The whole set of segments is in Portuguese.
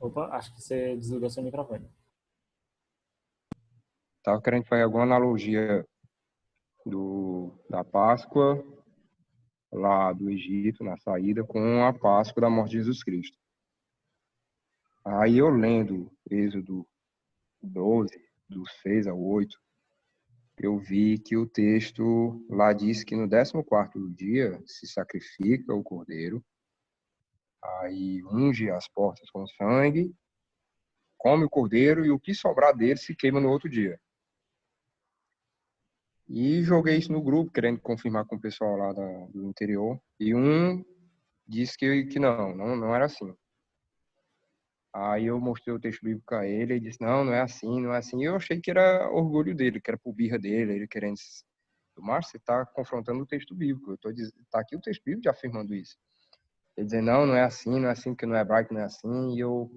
Opa, acho que você desligou seu microfone. Estava querendo fazer alguma analogia da Páscoa lá do Egito, na saída, com a Páscoa da morte de Jesus Cristo. Aí eu lendo Êxodo 12, do 6 ao 8, eu vi que o texto lá diz que no 14º dia se sacrifica o cordeiro, aí unge as portas com sangue, come o cordeiro e o que sobrar dele se queima no outro dia. E joguei isso no grupo, querendo confirmar com o pessoal lá do interior. E um disse que não era assim. Aí eu mostrei o texto bíblico a ele, e disse, não é assim, não é assim. E eu achei que era orgulho dele, que era por birra dele, ele querendo... Mas você está confrontando o texto bíblico. Tá aqui o texto bíblico afirmando isso. Ele dizendo, não é assim, não é assim, porque no hebraico não é assim. E eu,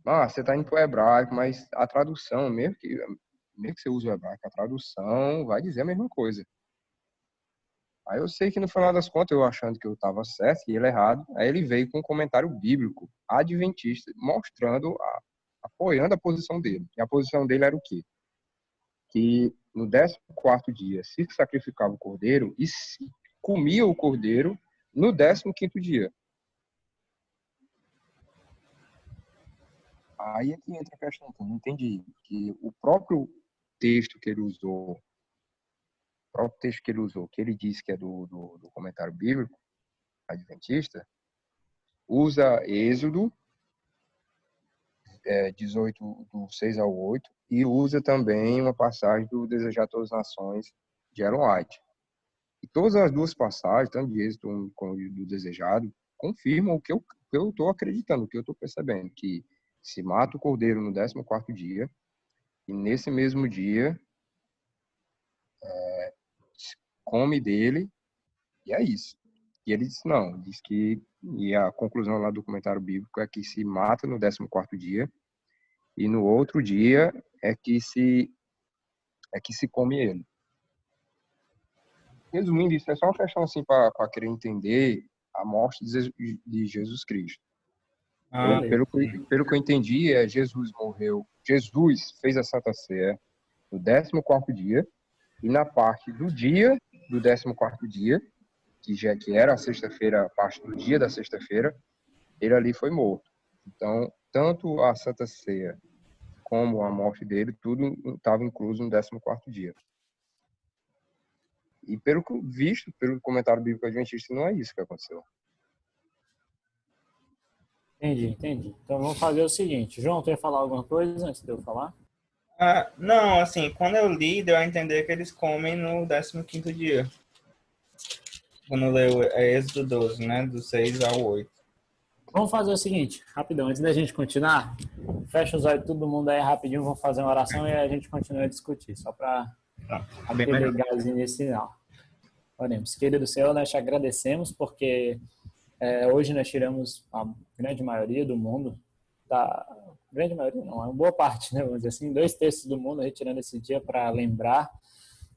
você está indo para o hebraico, mas a tradução, mesmo que você use o hebraico, a tradução vai dizer a mesma coisa. Aí eu sei que no final das contas, eu achando que eu estava certo e ele errado, aí ele veio com um comentário bíblico adventista, mostrando, apoiando a posição dele. E a posição dele era o quê? Que no 14º dia se sacrificava o cordeiro e se comia o cordeiro no 15º dia. Aí é que entra a questão, que eu não entendi, que o próprio texto que ele usou, que ele disse que é do comentário bíblico adventista, usa Êxodo 18, do 6 ao 8, e usa também uma passagem do Desejar a Todas as Nações, de Ellen White. E todas as duas passagens, tanto de Êxodo como do Desejado, confirmam o que eu estou acreditando, o que eu estou percebendo, que se mata o cordeiro no 14º dia, e nesse mesmo dia come dele, e é isso. E ele disse não, diz que, e a conclusão lá do comentário bíblico é que se mata no 14º dia, e no outro dia é que se come ele. Resumindo, isso é só uma questão assim para querer entender a morte de Jesus Cristo. Beleza. Pelo que eu entendi, Jesus morreu, Jesus fez a Santa Ceia no 14º dia, e na parte do dia do 14º dia, que era a sexta-feira, a parte do dia da sexta-feira, ele ali foi morto. Então, tanto a Santa Ceia como a morte dele, tudo estava incluso no 14º dia. E pelo que visto, pelo comentário bíblico adventista, não é isso que aconteceu. Entendi. Então vamos fazer o seguinte. João, tu ia falar alguma coisa antes de eu falar? Não, assim, quando eu li, deu a entender que eles comem no 15º dia. Quando leu Êxodo 12, né? Do 6 ao 8. Vamos fazer o seguinte, rapidão, antes da gente continuar, fecha os olhos de todo mundo aí rapidinho, vamos fazer uma oração e a gente continua a discutir, só para aquele gás inicial. Oremos. Querido Senhor, nós te agradecemos porque hoje nós tiramos a grande maioria do mundo, grande maioria não, é uma boa parte, né, vamos dizer assim, 2/3 do mundo retirando esse dia para lembrar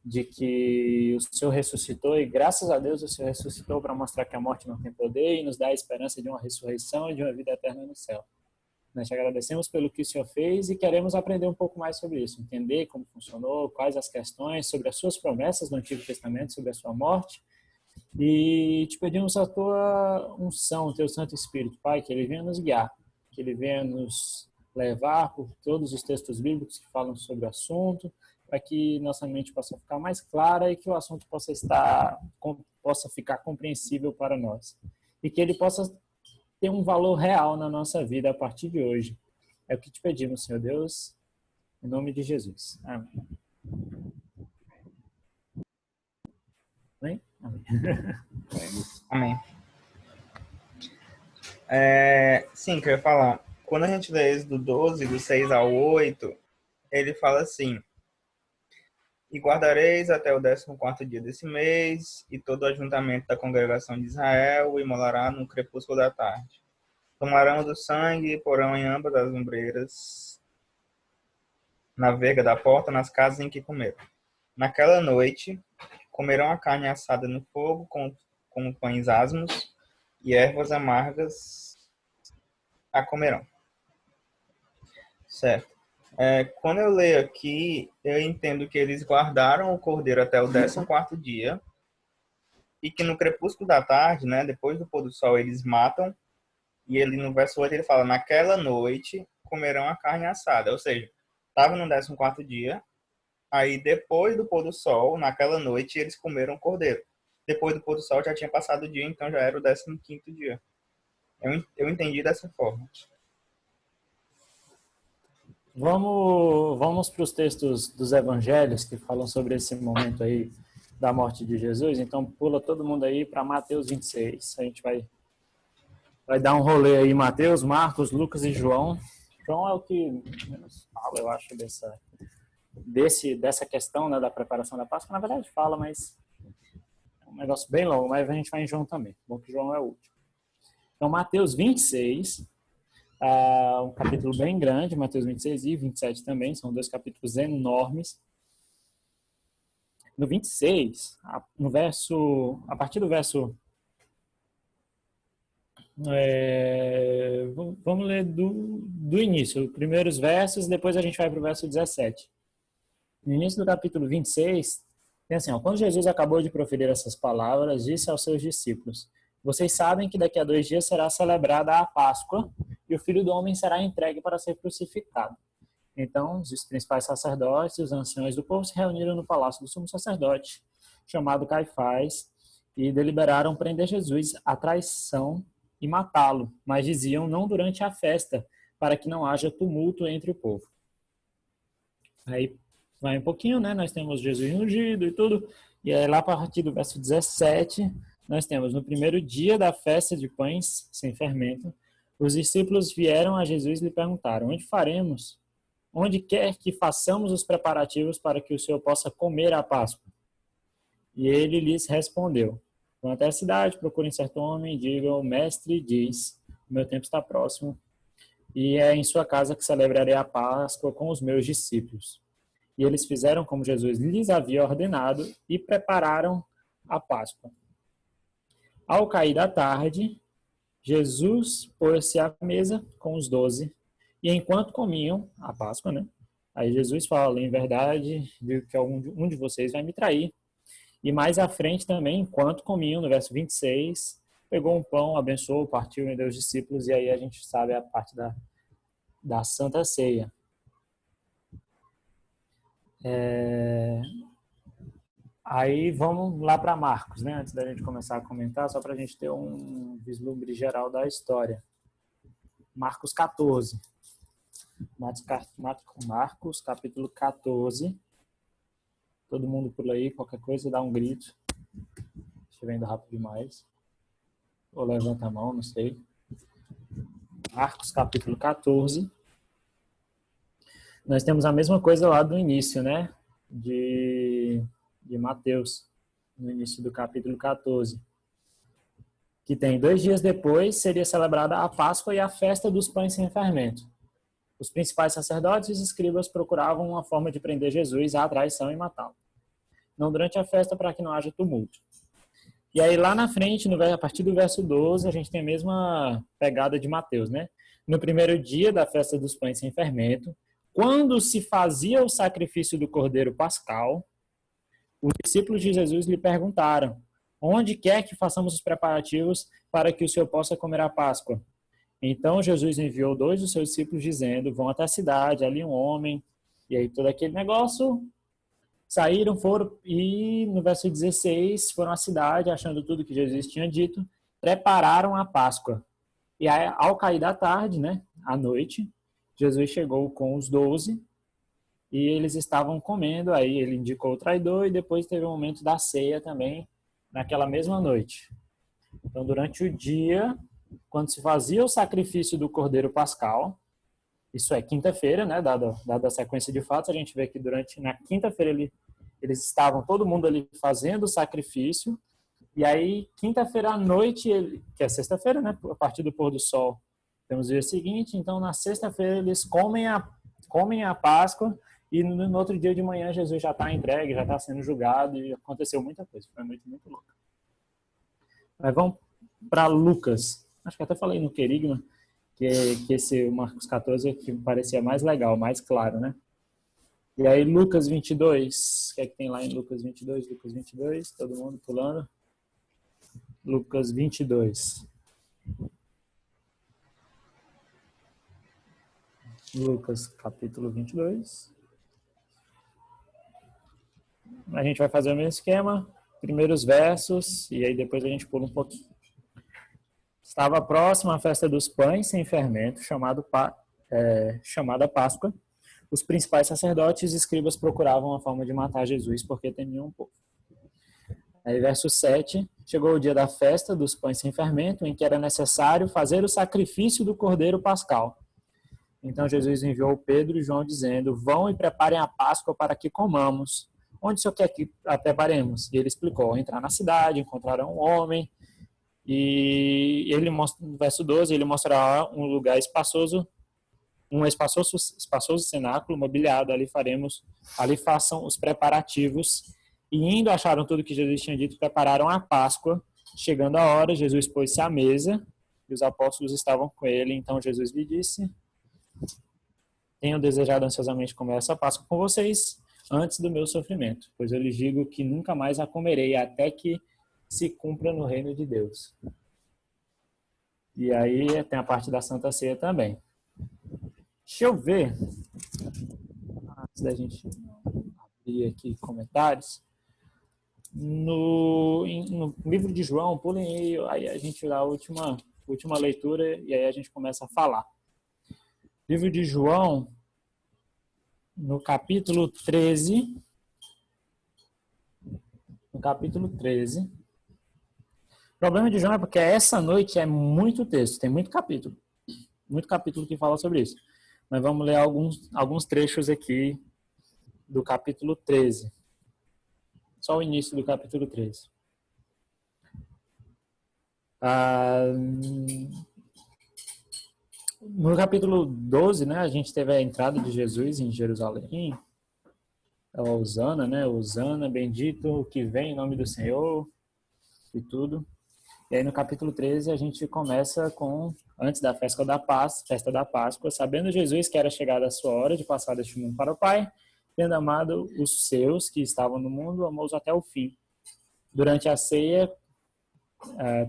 de que o Senhor ressuscitou e graças a Deus o Senhor ressuscitou para mostrar que a morte não tem poder e nos dá a esperança de uma ressurreição e de uma vida eterna no céu. Nós te agradecemos pelo que o Senhor fez e queremos aprender um pouco mais sobre isso, entender como funcionou, quais as questões, sobre as suas promessas do Antigo Testamento, sobre a sua morte. E te pedimos a tua unção, o teu Santo Espírito, Pai, que ele venha nos guiar, que ele venha nos levar por todos os textos bíblicos que falam sobre o assunto, para que nossa mente possa ficar mais clara e que o assunto possa ficar compreensível para nós. E que ele possa ter um valor real na nossa vida a partir de hoje. É o que te pedimos, Senhor Deus, em nome de Jesus. Amém. Amém? Amém. Sim, que eu ia falar. Quando a gente lê Êxodo 12, do 6 ao 8, ele fala assim: E guardareis até o 14º dia desse mês, e todo o ajuntamento da congregação de Israel o imolará no crepúsculo da tarde. Tomarão do sangue e porão em ambas as ombreiras, na verga da porta, nas casas em que comeram. Naquela noite, comerão a carne assada no fogo com pães asmos e ervas amargas a comerão. Certo. Quando eu leio aqui, eu entendo que eles guardaram o cordeiro até o 14º dia e que no crepúsculo da tarde, né, depois do pôr do sol, eles matam e ele no verso 8 ele fala, naquela noite comerão a carne assada. Ou seja, estava no 14º dia, aí depois do pôr do sol, naquela noite, eles comeram o cordeiro. Depois do pôr do sol já tinha passado o dia, então já era o 15º dia. Eu entendi dessa forma. Vamos para os textos dos evangelhos que falam sobre esse momento aí da morte de Jesus. Então, pula todo mundo aí para Mateus 26. A gente vai dar um rolê aí, Mateus, Marcos, Lucas e João. João é o que menos fala, eu acho, dessa questão, né, da preparação da Páscoa. Na verdade fala, mas é um negócio bem longo, mas a gente vai em João também. Bom que João é o último. Então, Mateus 26, um capítulo bem grande, Mateus 26 e 27 também, são 2 capítulos enormes. No 26, a partir do verso... vamos ler do início, os primeiros versos, depois a gente vai para o verso 17. No início do capítulo 26, tem assim, quando Jesus acabou de proferir essas palavras, disse aos seus discípulos, vocês sabem que daqui a 2 dias será celebrada a Páscoa e o Filho do Homem será entregue para ser crucificado. Então, os principais sacerdotes e os anciões do povo se reuniram no palácio do sumo sacerdote, chamado Caifás, e deliberaram prender Jesus à traição e matá-lo, mas diziam não durante a festa, para que não haja tumulto entre o povo. Aí vai um pouquinho, né? Nós temos Jesus ungido e tudo, e aí lá a partir do verso 17, nós temos no primeiro dia da festa de pães sem fermento, os discípulos vieram a Jesus e lhe perguntaram, onde quer que façamos os preparativos para que o Senhor possa comer a Páscoa? E ele lhes respondeu, vão até a cidade, procurem certo homem e digam, o mestre diz, o meu tempo está próximo, e é em sua casa que celebrarei a Páscoa com os meus discípulos. E eles fizeram como Jesus lhes havia ordenado e prepararam a Páscoa. Ao cair da tarde, Jesus pôs-se à mesa com os 12, e enquanto comiam a Páscoa, né? Aí Jesus fala, em verdade, digo que um de vocês vai me trair. E mais à frente também, enquanto comiam, no verso 26, pegou um pão, abençoou, partiu e deu aos discípulos, e aí a gente sabe a parte da Santa Ceia. Aí vamos lá para Marcos, né? Antes da gente começar a comentar, só para a gente ter um vislumbre geral da história. Marcos 14. Marcos, capítulo 14. Todo mundo por aí, qualquer coisa, dá um grito. Estiver indo rápido demais. Ou levanta a mão, não sei. Marcos, capítulo 14. Nós temos a mesma coisa lá do início, né? De Mateus, no início do capítulo 14. Que tem 2 dias depois, seria celebrada a Páscoa e a festa dos pães sem fermento. Os principais sacerdotes e os escribas procuravam uma forma de prender Jesus à traição e matá-lo. Não durante a festa, para que não haja tumulto. E aí lá na frente, a partir do verso 12, a gente tem a mesma pegada de Mateus, né? No primeiro dia da festa dos pães sem fermento, quando se fazia o sacrifício do cordeiro pascal, os discípulos de Jesus lhe perguntaram, onde quer que façamos os preparativos para que o Senhor possa comer a Páscoa? Então Jesus enviou 2 dos seus discípulos dizendo, vão até a cidade, ali um homem, e aí todo aquele negócio, saíram, foram, e no verso 16 foram à cidade, achando tudo que Jesus tinha dito, prepararam a Páscoa. E aí, ao cair da tarde, né, à noite, Jesus chegou com os 12 e eles estavam comendo, aí ele indicou o traidor e depois teve um momento da ceia também, naquela mesma noite. Então, durante o dia, quando se fazia o sacrifício do Cordeiro Pascal, isso é quinta-feira, né, dada a sequência de fatos, a gente vê que na quinta-feira eles estavam, todo mundo ali fazendo o sacrifício, e aí quinta-feira à noite, que é sexta-feira, né, a partir do pôr do sol, temos o dia seguinte, então na sexta-feira eles comem a Páscoa, e no outro dia de manhã Jesus já está entregue, já está sendo julgado, e aconteceu muita coisa, foi muito, muito louco. Mas vamos para Lucas, acho que até falei no querigma, que esse Marcos 14 que parecia mais legal, mais claro, né? E aí Lucas 22, o que é que tem lá em Lucas 22? Lucas 22, todo mundo pulando. Lucas 22. Lucas capítulo 22. A gente vai fazer o mesmo esquema, primeiros versos, e aí depois a gente pula um pouquinho. Estava próxima a festa dos pães sem fermento, chamada Páscoa. Os principais sacerdotes e escribas procuravam a forma de matar Jesus, porque temiam um pouco. Aí, verso 7, chegou o dia da festa dos pães sem fermento, em que era necessário fazer o sacrifício do cordeiro pascal. Então Jesus enviou Pedro e João dizendo, vão e preparem a Páscoa para que comamos. Onde o senhor quer que a preparemos? E ele explicou, entrar na cidade, encontrarão um homem, e ele mostra, no verso 12, ele mostrará um lugar espaçoso, um espaçoso cenáculo mobiliado, ali façam os preparativos. E indo, acharam tudo que Jesus tinha dito, prepararam a Páscoa. Chegando a hora, Jesus pôs-se à mesa, e os apóstolos estavam com ele. Então Jesus lhe disse, tenho desejado ansiosamente comer essa Páscoa com vocês, antes do meu sofrimento, pois eu lhes digo que nunca mais a comerei, até que se cumpra no reino de Deus. E aí tem a parte da Santa Ceia também. Deixa eu ver, antes da gente abrir aqui comentários, no livro de João, pulem aí a gente dá a última leitura e aí a gente começa a falar. Livro de João, no capítulo 13, o problema de João é porque essa noite é muito texto, tem muito capítulo que fala sobre isso. Mas vamos ler alguns trechos aqui do capítulo 13. Só o início do capítulo 13. No capítulo 12, né, a gente teve a entrada de Jesus em Jerusalém. Hosana, né? Hosana, bendito o que vem em nome do Senhor e tudo. E aí no capítulo 13 a gente começa com, antes da festa da Páscoa, sabendo Jesus que era chegada a sua hora de passar deste mundo para o Pai, tendo amado os seus que estavam no mundo, amou-os até o fim. Durante a ceia,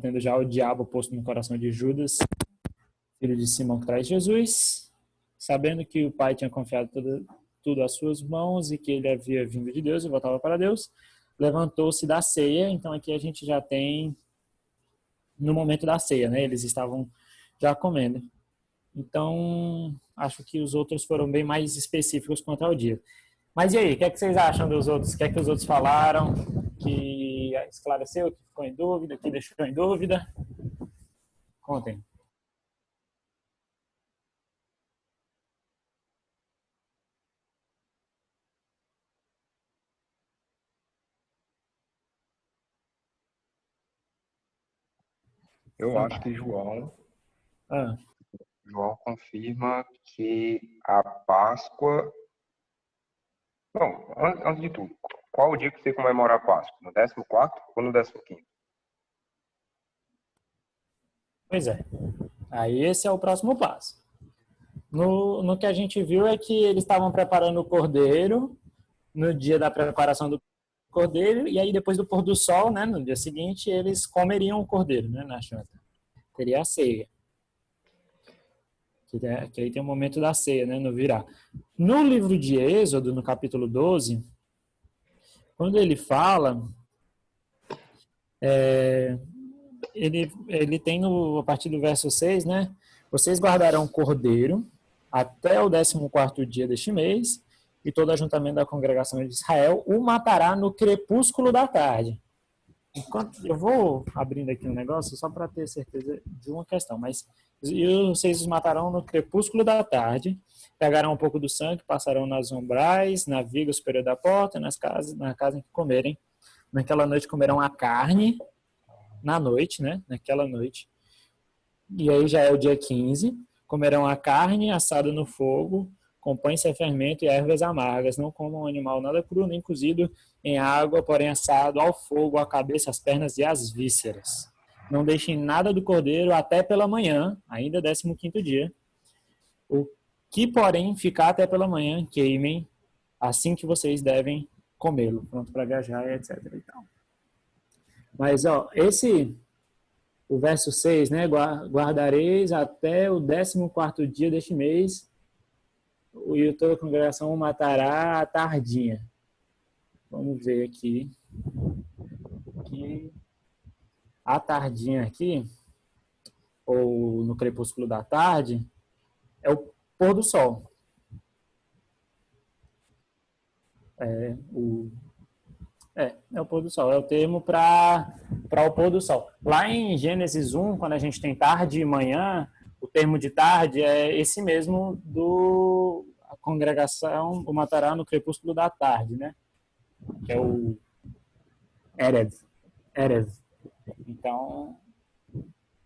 tendo já o diabo posto no coração de Judas, filho de Simão que traz Jesus, sabendo que o Pai tinha confiado tudo às suas mãos e que ele havia vindo de Deus e voltava para Deus, levantou-se da ceia. Então aqui a gente já tem no momento da ceia, né? Eles estavam já comendo. Então, acho que os outros foram bem mais específicos quanto ao dia. Mas e aí, o que é que vocês acham dos outros? O que é que os outros falaram? Que esclareceu, que ficou em dúvida, que deixou em dúvida? Contem. Eu acho que João confirma que a Páscoa... Não, antes de tudo, qual o dia que você comemora a Páscoa? No 14º ou no 15º? Pois é. Aí esse é o próximo passo. No que a gente viu é que eles estavam preparando o cordeiro no dia da preparação do cordeiro, e aí depois do pôr do sol, né, no dia seguinte, eles comeriam o cordeiro, né, na janta. Teria a ceia. Que aí tem o momento da ceia, né, no virar. No livro de Êxodo, no capítulo 12, quando ele fala, ele tem a partir do verso 6, né, vocês guardarão o cordeiro até o 14º dia deste mês, e todo ajuntamento da congregação de Israel o matará no crepúsculo da tarde. Eu vou abrindo aqui um negócio só para ter certeza de uma questão, mas vocês os matarão no crepúsculo da tarde, pegarão um pouco do sangue, passarão nas umbrais, na viga superior da porta, na casa em que comerem. Naquela noite comerão a carne, na noite, né? Naquela noite. E aí já é o dia 15, comerão a carne assada no fogo, com pães sem fermento e ervas amargas. Não comam animal nada cru, nem cozido em água, porém assado ao fogo, a cabeça, as pernas e as vísceras. Não deixem nada do cordeiro até pela manhã, ainda 15º dia. O que, porém, ficar até pela manhã, queimem, assim que vocês devem comê-lo, pronto para viajar, etc. E tal. Mas, ó, o verso 6, né? Guardareis até o 14º dia deste mês, e toda a congregação o matará à tardinha. Vamos ver aqui. A tardinha aqui, ou no crepúsculo da tarde, é o pôr do sol. É o pôr do sol. É o termo para o pôr do sol. Lá em Gênesis 1, quando a gente tem tarde e manhã, o termo de tarde é esse mesmo a congregação o matará no crepúsculo da tarde, né? Que é o Erev. Então,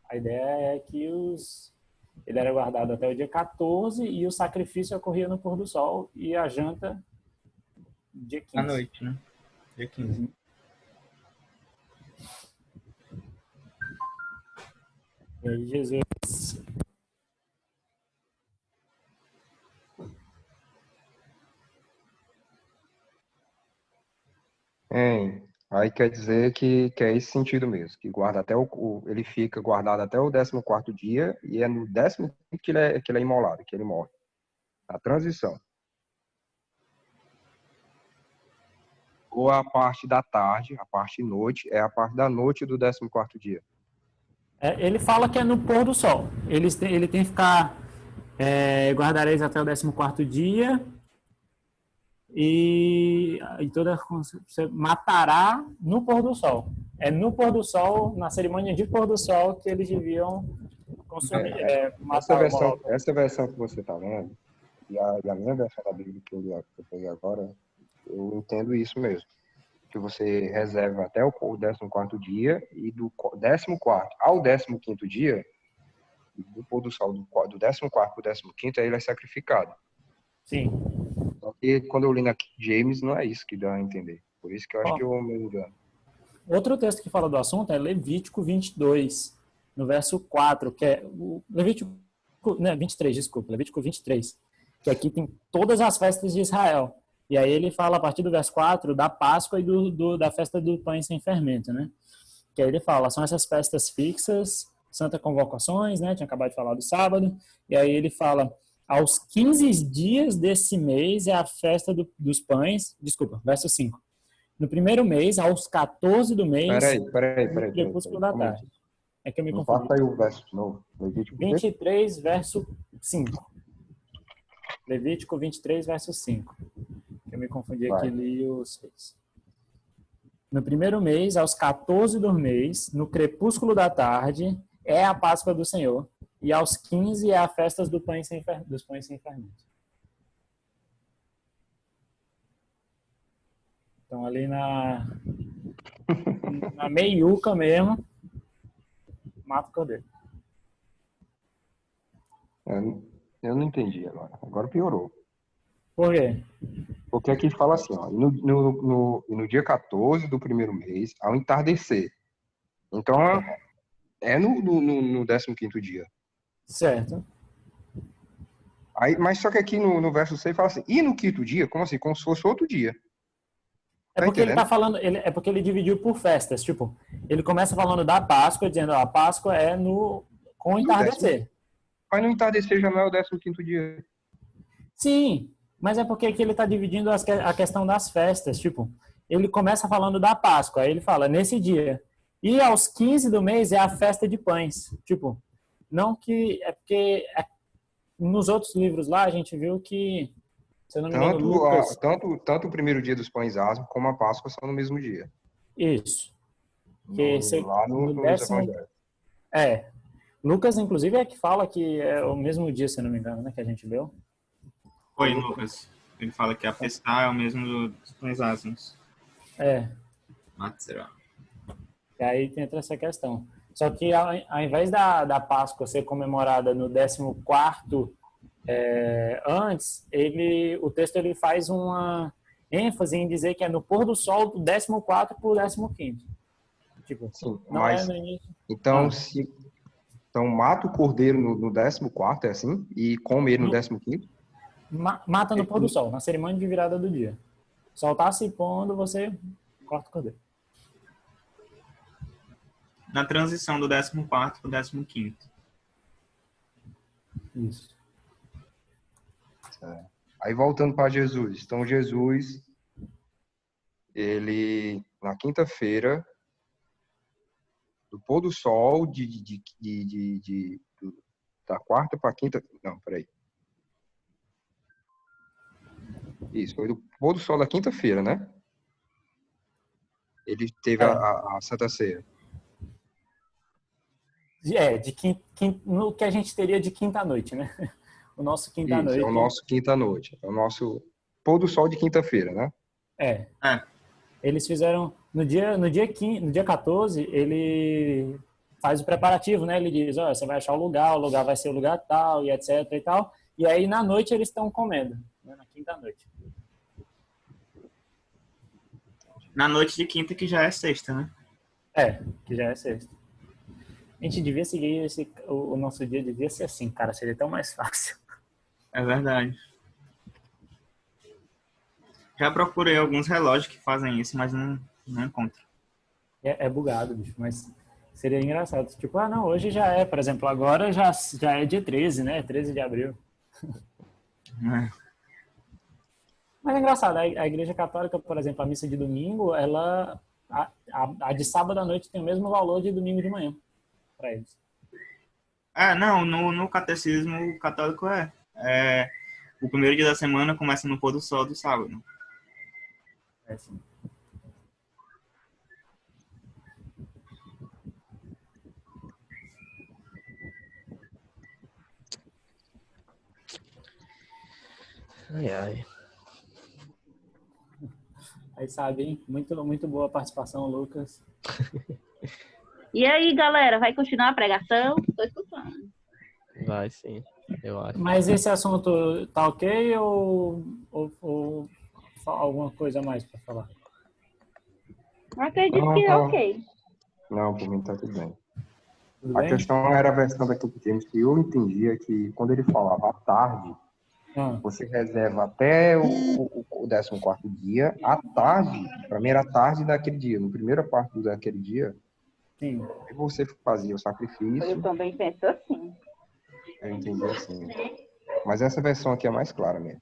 a ideia é que ele era guardado até o dia 14 e o sacrifício ocorria no pôr do sol e a janta dia 15. À noite, né? Dia 15. E aí Jesus... Aí quer dizer que é esse sentido mesmo, que guarda até ele fica guardado até o 14º dia e é no 15º que ele é imolado, que ele morre. A transição. Ou a parte da tarde, a parte noite, é a parte da noite do 14º dia. Ele fala que é no pôr do sol. Ele tem que ficar guardareis até o 14º dia e você matará no pôr do sol. É no pôr do sol, na cerimônia de pôr do sol, que eles deviam consumir, matar essa versão que você está vendo, e a minha versão da Bíblia que eu peguei agora, eu entendo isso mesmo. Que você reserva até o 14º dia e do 14º ao 15º dia, do pôr do sol do 14º para o 15º, aí ele é sacrificado. Sim. Só que quando eu li na James, não é isso que dá a entender. Por isso que eu acho que eu me engano. Outro texto que fala do assunto é Levítico 22, no verso 4, que é Levítico 23, que aqui tem todas as festas de Israel. E aí ele fala a partir do verso 4 da Páscoa e da festa do pão sem fermento, né? Que aí ele fala, são essas festas fixas, Santa Convocações, né? Tinha acabado de falar do sábado. E aí ele fala, aos 15 dias desse mês é a festa dos pães, desculpa, verso 5. No primeiro mês, aos 14 do mês, Peraí. crepúsculo da tarde. É que eu me confundi. Passa aí o verso de novo. Levítico 23, verso 5. Levítico 23, verso 5. Eu me confundi aqui, li o 6. No primeiro mês, aos 14 do mês, no crepúsculo da tarde, é a Páscoa do Senhor. E aos 15 é a festa dos pães sem fermento. Então, ali na meiuca mesmo, mata o cordeiro. Eu não entendi agora. Agora piorou. Por quê? Porque aqui fala assim, ó, no dia 14 do primeiro mês, ao entardecer. Então, é no 15º dia. Certo. Aí, mas só que aqui no verso 6 fala assim, e no 5º dia? Como assim? Como se fosse outro dia. É porque ele tá falando, é porque ele dividiu por festas, tipo, ele começa falando da Páscoa, dizendo, ó, a Páscoa é com o entardecer. Mas no entardecer já não é o 15º dia. Sim, mas é porque aqui ele tá dividindo a questão das festas, tipo, ele começa falando da Páscoa, aí ele fala, nesse dia. E aos 15 do mês é a festa de pães, tipo, não que, é porque nos outros livros lá a gente viu que, se eu não me engano, Lucas... Tanto o primeiro dia dos pães asmos como a Páscoa são no mesmo dia. Isso. Lá no Evangelho. Lucas, inclusive, é que fala que é o mesmo dia, se eu não me engano, né, que a gente leu. Foi, Lucas. Ele fala que a festa é o mesmo dos pães asmos. Matzerah. E aí tem essa questão. Só que ao invés da Páscoa ser comemorada no 14º antes, o texto ele faz uma ênfase em dizer que é no pôr do sol do 14º para o 15º. Tipo, Sim, não mas é no início. então, Ah. então mata o cordeiro no 14º, é assim? E come ele no 15º? Mata no pôr do sol, na cerimônia de virada do dia. O sol tá se pondo, você corta o cordeiro. Na transição do 14º pro 15º. Isso. Aí voltando para Jesus. Então Jesus, ele na quinta-feira, do pôr do sol da quarta para quinta, não, peraí. Isso, foi do pôr do sol da quinta-feira, né? Ele teve a Santa Ceia. No que a gente teria de quinta-noite, né? O nosso Isso, é o quinta-noite. nosso quinta-noite. É o nosso pôr do sol de quinta-feira, né? É. É. Eles fizeram no dia 14, ele faz o preparativo, né? Ele diz, ó, você vai achar o lugar vai ser o lugar tal e etc e tal. E aí na noite eles estão comendo, né? Na quinta-noite. Na noite de quinta, que já é sexta, né? Que já é sexta. A gente devia seguir o nosso dia devia ser assim, cara, seria tão mais fácil. É verdade. Já procurei alguns relógios que fazem isso, mas não encontro. É bugado, bicho, mas seria engraçado. Tipo, não, hoje já é, por exemplo, agora já é dia 13, né? 13 de abril. É. Mas é engraçado, a Igreja Católica, por exemplo, a missa de domingo, a de sábado à noite tem o mesmo valor de domingo de manhã para eles. Não, no catecismo católico o primeiro dia da semana começa no pôr do sol do sábado. É assim. Ai, ai. Aí sabe, hein? Muito, muito boa a participação, Lucas. E aí, galera, vai continuar a pregação? Tô escutando. Vai sim, eu acho. Mas esse assunto tá ok ou alguma coisa a mais para falar? Eu acredito Não, que é tá. ok. Não, por mim tá tudo bem. Tudo A bem? questão era a versão da King James que eu entendia que quando ele falava à tarde, Ah, você reserva até o 14º dia, à tarde, para mim era a tarde daquele dia, no primeira parte daquele dia, sim. aí você fazia o Eu sacrifício, também penso assim. eu entendi assim. Mas essa versão aqui é mais clara mesmo.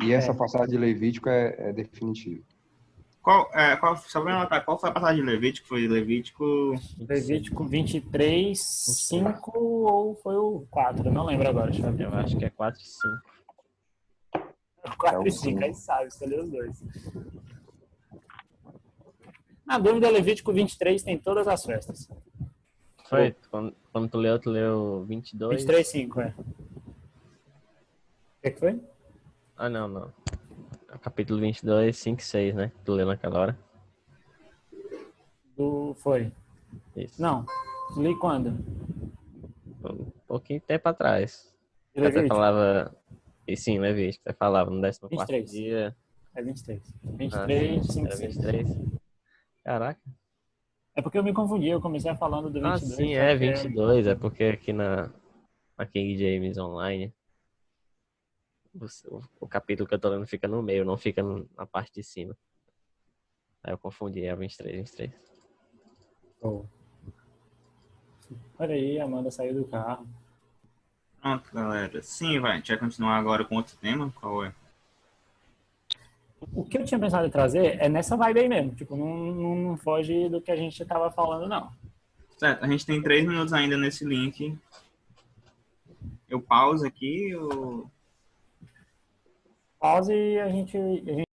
E essa passagem de Levítico é definitiva. Só pra anotar, qual foi a passagem de Levítico? Foi Levítico... Levítico 23, 5 ou foi o 4? Não lembro agora. Deixa eu ver. Eu acho que é 4 e 5. 4 e 5, aí sabe, escolher os dois. Na dúvida, Levítico 23 tem todas as festas. Foi? Quando tu leu 22? 23, 5, é. O que foi? Ah, não. É o capítulo 22, 5 e 6, né? Tu leu naquela hora. Foi. Isso. Não. Li quando? Um pouquinho de tempo atrás. De Até Levítico? falava... E sim, Levítico. Até falava no 14º 23. dia. É 23. Ah, 23, 5, era 6. 23. Caraca. É porque eu me confundi, eu comecei falando do 22. Ah, sim, é 22. É porque aqui na King James Online o capítulo que eu tô lendo fica no meio, não fica na parte de cima. Aí eu confundi, é 23. Oh. Olha aí, a Amanda saiu do carro. Pronto, galera. Sim, vai. A gente vai continuar agora com outro tema. Qual é? O que eu tinha pensado em trazer é nessa vibe aí mesmo. Tipo, não foge do que a gente tava falando, não. Certo, a gente tem 3 minutos ainda nesse link. Eu pauso aqui ou... Pause e a gente